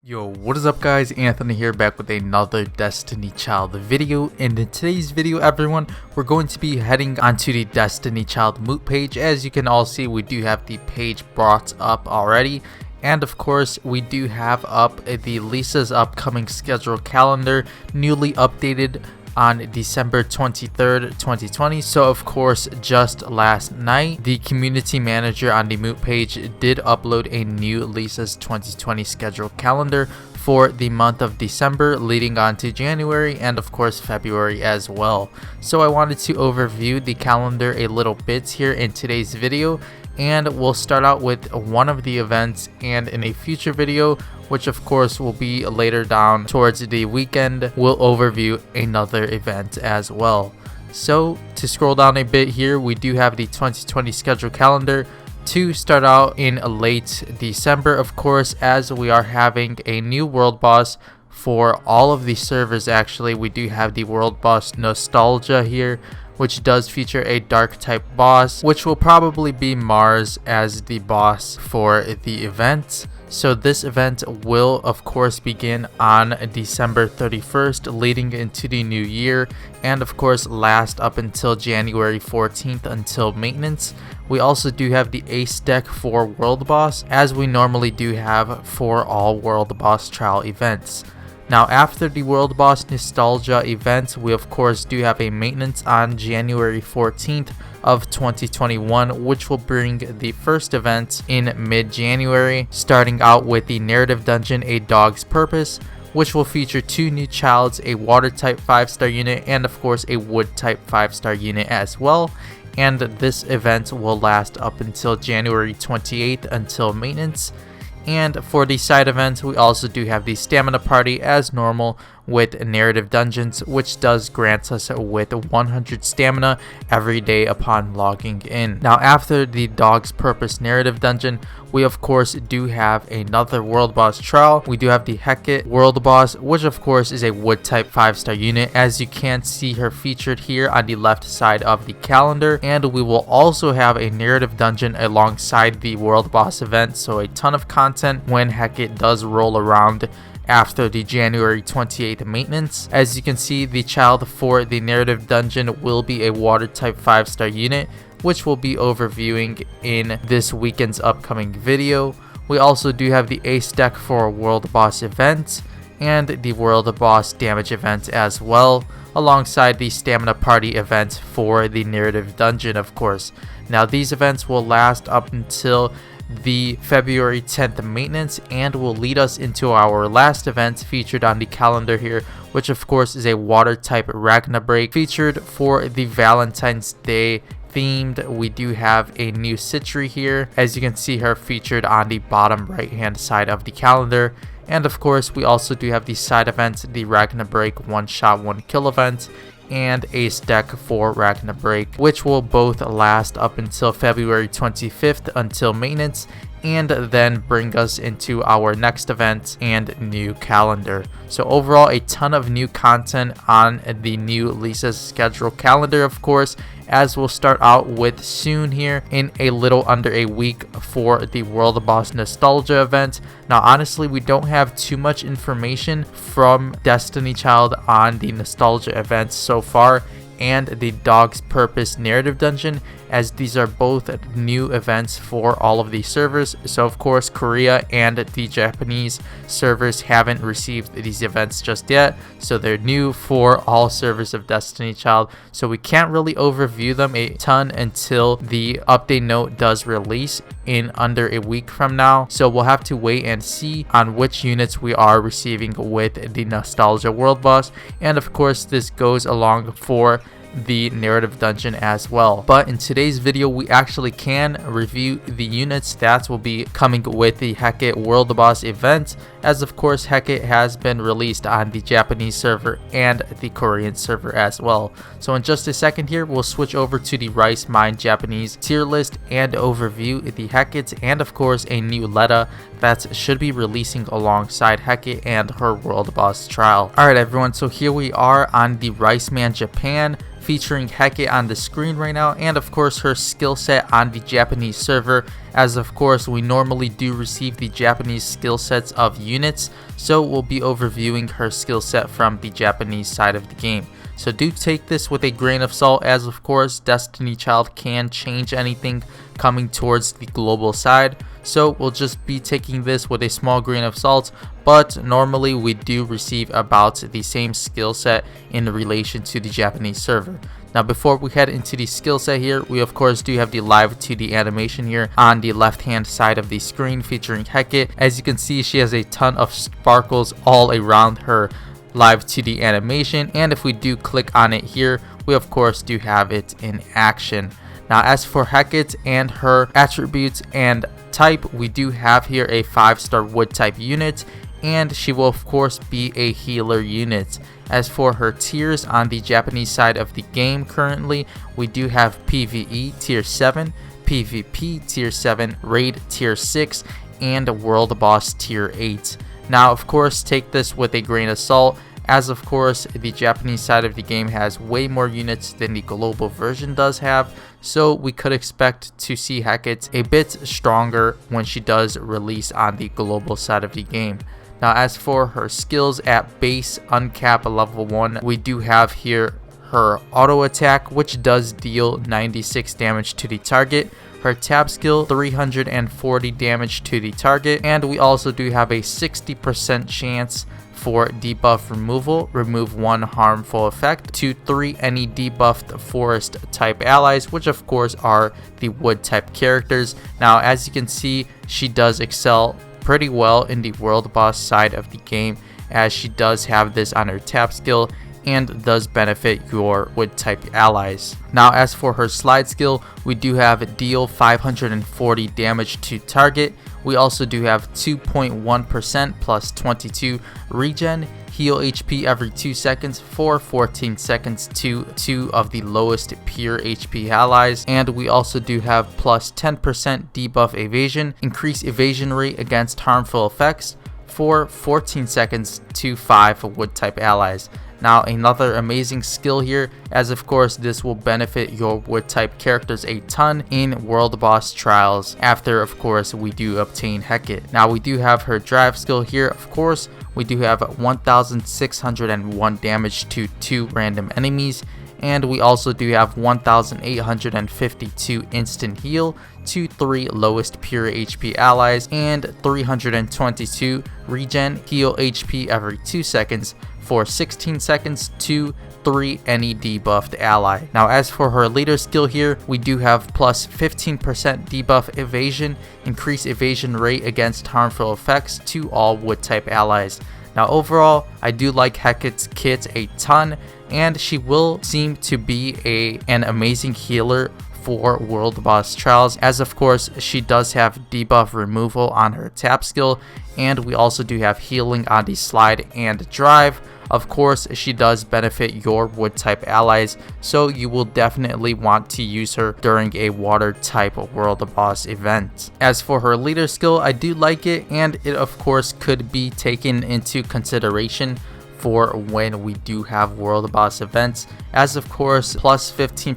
Yo, what is up guys? Anthony here, back with another Destiny Child video. And in today's video everyone, we're going to be heading onto the Destiny Child Moot page. As you can all see, we do have the page brought up already. And of course, we do have up the Lisa's upcoming schedule calendar, newly updated on December 23rd, 2020. So of course, just last night, the community manager on the Moot page did upload a new Lisa's 2020 schedule calendar for the month of December leading on to January and of course February as well. So I wanted to overview the calendar a little bit here in today's video, and we'll start out with one of the events, and in a future video, which of course will be later down towards the weekend, we'll overview another event as well. So to scroll down a bit here, we do have the 2020 schedule calendar to start out in late December, of course, as we are having a new world boss for all of the servers. Actually, we do have the world boss Nostalgia here, which does feature a dark type boss, which will probably be Mars as the boss for the event. So this event will of course begin on December 31st leading into the new year, and of course last up until January 14th until maintenance. We also do have the ace deck for world boss, as we normally do have for all world boss trial events. Now after the World Boss Nostalgia event, we of course do have a maintenance on January 14th of 2021, which will bring the first event in mid-January, starting out with the narrative dungeon A Dog's Purpose, which will feature two new childs, a water type 5-star unit and of course a wood type 5-star unit as well. And this event will last up until January 28th until maintenance. And for the side events, we also do have the stamina party as normal with narrative dungeons, which does grant us with 100 stamina every day upon logging in. Now after the Dog's Purpose narrative dungeon, we of course do have another world boss trial. We do have the Heket world boss, which of course is a wood type 5-star unit, as you can see her featured here on the left side of the calendar. And we will also have a narrative dungeon alongside the world boss event, so a ton of content when Heket does roll around after the January 28th maintenance. As you can see, the child for the narrative dungeon will be a water type 5-star unit, which we'll be overviewing in this weekend's upcoming video. We also do have the ace deck for world boss event and the world boss damage event as well, alongside the stamina party event for the narrative dungeon, of course. Now these events will last up until the February 10th maintenance and will lead us into our last event featured on the calendar here, which of course is a water type Ragna break featured for the Valentine's Day themed. We do have a new Citri here, as you can see her featured on the bottom right hand side of the calendar. And of course we also do have the side events, the Ragna break 1 shot 1 kill event and ace deck for Ragna break, which will both last up until February 25th until maintenance, and then bring us into our next event and new calendar. So overall, a ton of new content on the new Lisa's schedule calendar, of course, as we'll start out with soon here in a little under a week for the World Boss Nostalgia event. Now honestly, we don't have too much information from Destiny Child on the Nostalgia events so far and the Dog's Purpose narrative dungeon, as these are both new events for all of these servers. So of course Korea and the Japanese servers haven't received these events just yet, so they're new for all servers of Destiny Child, so we can't really overview them a ton until the update note does release in under a week from now. So we'll have to wait and see on which units we are receiving with the Nostalgia world boss, and of course this goes along for the narrative dungeon as well. But in today's video, we actually can review the units that will be coming with the Heket World Boss event, as of course Heket has been released on the Japanese server and the Korean server as well. So in just a second here, we'll switch over to the Rice Mine Japanese tier list and overview the Heket and of course a new Leda that should be releasing alongside Heket and her World Boss trial. Alright everyone, so here we are on the Rice Man Japan, featuring Heket on the screen right now, and of course her skill set on the Japanese server, as of course we normally do receive the Japanese skill sets of units, so we'll be overviewing her skill set from the Japanese side of the game. So do take this with a grain of salt, as of course Destiny Child can change anything coming towards the global side, so we'll just be taking this with a small grain of salt, but normally we do receive about the same skill set in relation to the Japanese server. Now before we head into the skill set here, we of course do have the live 2D animation here on the left hand side of the screen featuring Heket. As you can see, she has a ton of sparkles all around her live 2D animation, and if we do click on it here, we of course do have it in action. Now as for Heket and her attributes and type, we do have here a 5-star wood type unit, and she will of course be a healer unit. As for her tiers on the Japanese side of the game, currently we do have PvE tier 7, PvP tier 7, Raid tier 6, and World Boss tier 8. Now of course take this with a grain of salt, as of course the Japanese side of the game has way more units than the global version does have, so we could expect to see Heket a bit stronger when she does release on the global side of the game. Now as for her skills at base uncap level 1, we do have here her auto attack, which does deal 96 damage to the target, her tab skill 340 damage to the target, and we also do have a 60% chance for debuff removal, remove 1 harmful effect to 3 any debuffed forest type allies, which of course are the wood type characters. Now as you can see, she does excel pretty well in the World Boss side of the game, as she does have this on her tab skill and does benefit your wood type allies. Now as for her slide skill, we do have deal 540 damage to target. We also do have 2.1% plus 22 regen, heal HP every 2 seconds for 14 seconds to 2 of the lowest pure HP allies, and we also do have plus 10% debuff evasion, increase evasion rate against harmful effects for 14 seconds to 5 wood type allies. Now another amazing skill here, as of course this will benefit your wood type characters a ton in World Boss trials after of course we do obtain Heket. Now we do have her drive skill here, of course we do have 1601 damage to 2 random enemies, and we also do have 1852 instant heal to 3 lowest pure HP allies, and 322 regen, heal HP every 2 seconds for 16 seconds to 3 any debuffed ally. Now as for her leader skill here, we do have plus 15% debuff evasion, increase evasion rate against harmful effects to all wood type allies. Now overall, I do like Heket's kit a ton, and she will seem to be an amazing healer for World Boss trials, as of course she does have debuff removal on her tap skill, and we also do have healing on the slide and drive. Of course, she does benefit your wood type allies, so you will definitely want to use her during a water type World Boss event. As for her leader skill, I do like it, and it of course could be taken into consideration for when we do have World Boss events, as of course plus 15%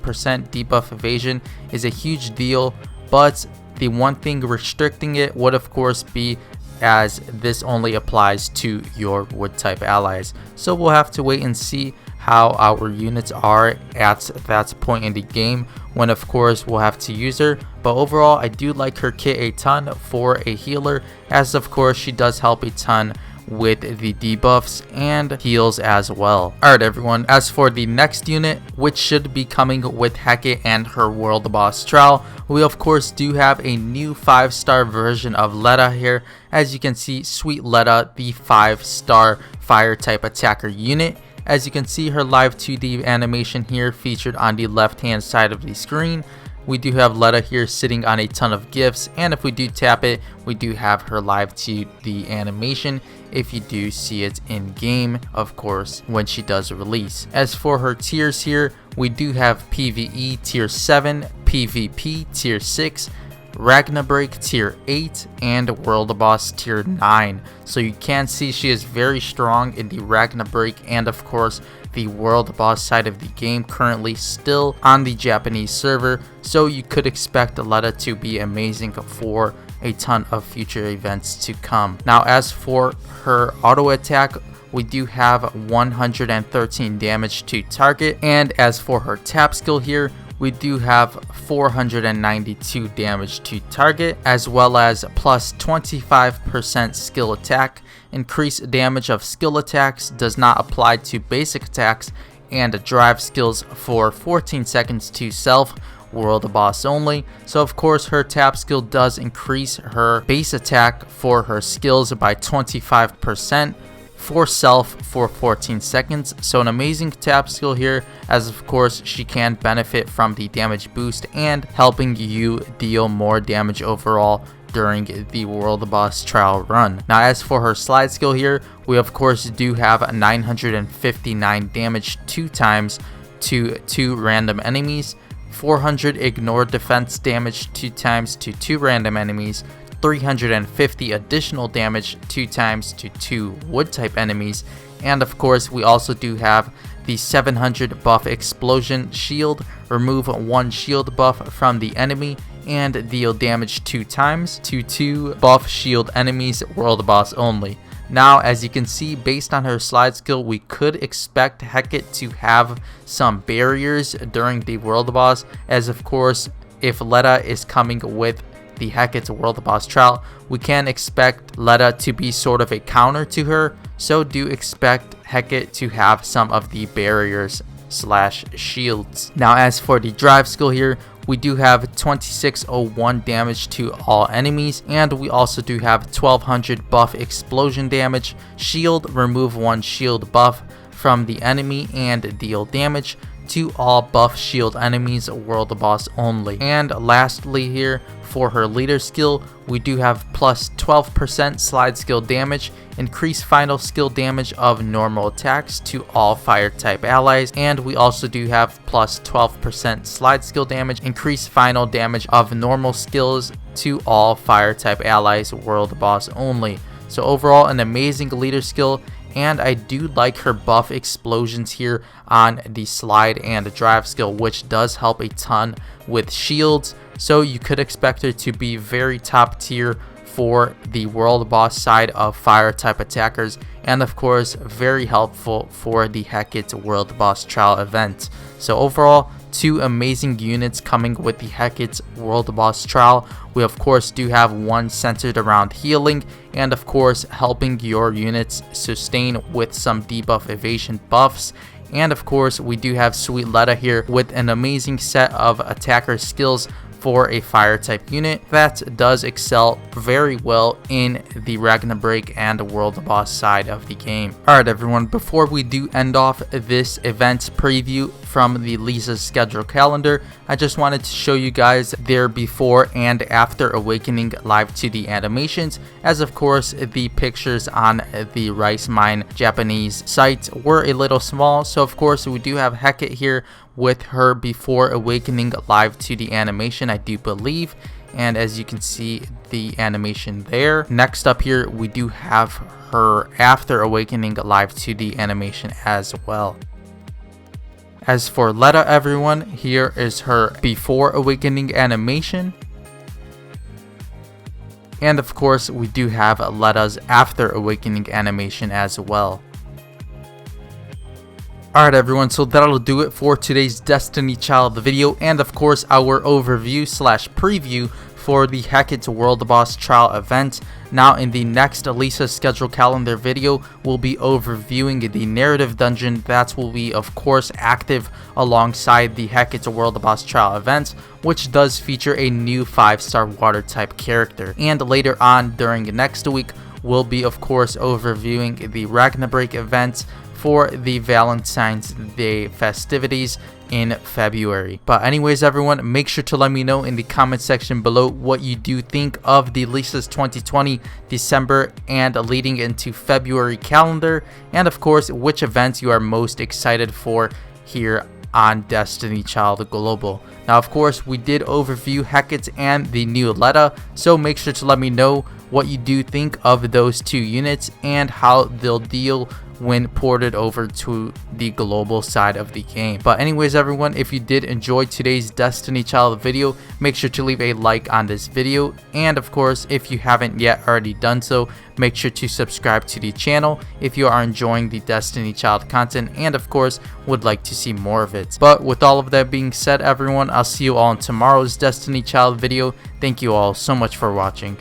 debuff evasion is a huge deal, but the one thing restricting it would of course be as this only applies to your wood type allies. So we'll have to wait and see how our units are at that point in the game, when of course we'll have to use her. But overall, I do like her kit a ton for a healer, as of course she does help a ton with the debuffs and heals as well. Alright everyone, as for the next unit, which should be coming with Heket and her World Boss trial, we of course do have a new 5-star version of Leda here. As you can see, sweet Leda, the 5-star fire type attacker unit. As you can see, her live 2D animation here featured on the left hand side of the screen. We do have Leda here sitting on a ton of gifts, and if we do tap it, we do have her live 2D animation if you do see it in game, of course, when she does release. As for her tiers here, we do have PvE tier 7, PvP tier 6, Ragnarok tier 8, and World Boss tier 9. So you can see she is very strong in the Ragnarok and of course the World Boss side of the game, currently still on the Japanese server, so you could expect Leda to be amazing for a ton of future events to come. Now as for her auto attack, we do have 113 damage to target, and as for her tap skill here, we do have 492 damage to target, as well as plus 25% skill attack. Increased damage of skill attacks does not apply to basic attacks, and drive skills for 14 seconds to self, World Boss only. So of course her tap skill does increase her base attack for her skills by 25%. For self for 14 seconds, so an amazing tap skill here, as of course she can benefit from the damage boost and helping you deal more damage overall during the World Boss trial run. Now as for her slide skill here, we of course do have 959 damage 2 times to 2 random enemies, 400 ignore defense damage 2 times to 2 random enemies, 350 additional damage 2 times to 2 wood type enemies, and of course we also do have the 700 buff explosion shield, remove 1 shield buff from the enemy and deal damage 2 times to 2 buff shield enemies, World Boss only. Now as you can see, based on her slide skill, we could expect Heket to have some barriers during the World Boss, as of course if Leda is coming with the Heket's World Boss trial, we can expect Leda to be sort of a counter to her, so do expect Heket to have some of the barriers slash shields. Now as for the drive skill here, we do have 2601 damage to all enemies, and we also do have 1200 buff explosion damage, shield, remove 1 shield buff from the enemy and deal damage to all buff shield enemies, World Boss only. And lastly here, for her leader skill, we do have plus 12% slide skill damage, increase final skill damage of normal attacks to all fire type allies, and we also do have plus 12% slide skill damage, increase final damage of normal skills to all fire type allies, World Boss only. So overall an amazing leader skill, and I do like her buff explosions here on the slide and drive skill, which does help a ton with shields, so you could expect her to be very top tier for the World Boss side of fire type attackers, and of course very helpful for the Heket's World Boss trial event. So overall, 2 amazing units coming with the Heket's World Boss trial. We of course do have one centered around healing, and of course helping your units sustain with some debuff evasion buffs. And of course we do have Sweet Leda here with an amazing set of attacker skills for a fire type unit that does excel very well in the Ragnarok and World Boss side of the game. Alright everyone, before we do end off this event preview from the Lisa's schedule calendar, I just wanted to show you guys their before and after awakening live 2D animations, as of course the pictures on the Rice Mine Japanese site were a little small. So of course we do have Heket here with her before awakening live 2D animation, I do believe, and as you can see the animation there. Next up here we do have her after awakening live 2D animation as well. As for Leda everyone, here is her before awakening animation, and of course we do have Leda's after awakening animation as well. Alright everyone, so that'll do it for today's Destiny Child video, and of course our overview slash preview for the Heket's World Boss trial event. Now in the next Lisa's schedule calendar video, we'll be overviewing the narrative dungeon that will be of course active alongside the Heket's World Boss trial event, which does feature a new 5-star water type character. And later on during next week, we'll be of course overviewing the Ragnarok event for the Valentine's Day festivities in February. But anyways everyone, make sure to let me know in the comment section below what you do think of the Lisa's 2020 December and leading into February calendar, and of course which events you are most excited for here on Destiny Child Global. Now of course we did overview Heket and the new Leda, so make sure to let me know what you do think of those two units and how they'll deal when ported over to the global side of the game. But anyways everyone, if you did enjoy today's Destiny Child video, make sure to leave a like on this video, and of course if you haven't yet already done so, make sure to subscribe to the channel if you are enjoying the Destiny Child content and of course would like to see more of it. But with all of that being said everyone, I'll see you all in tomorrow's Destiny Child video. Thank you all so much for watching.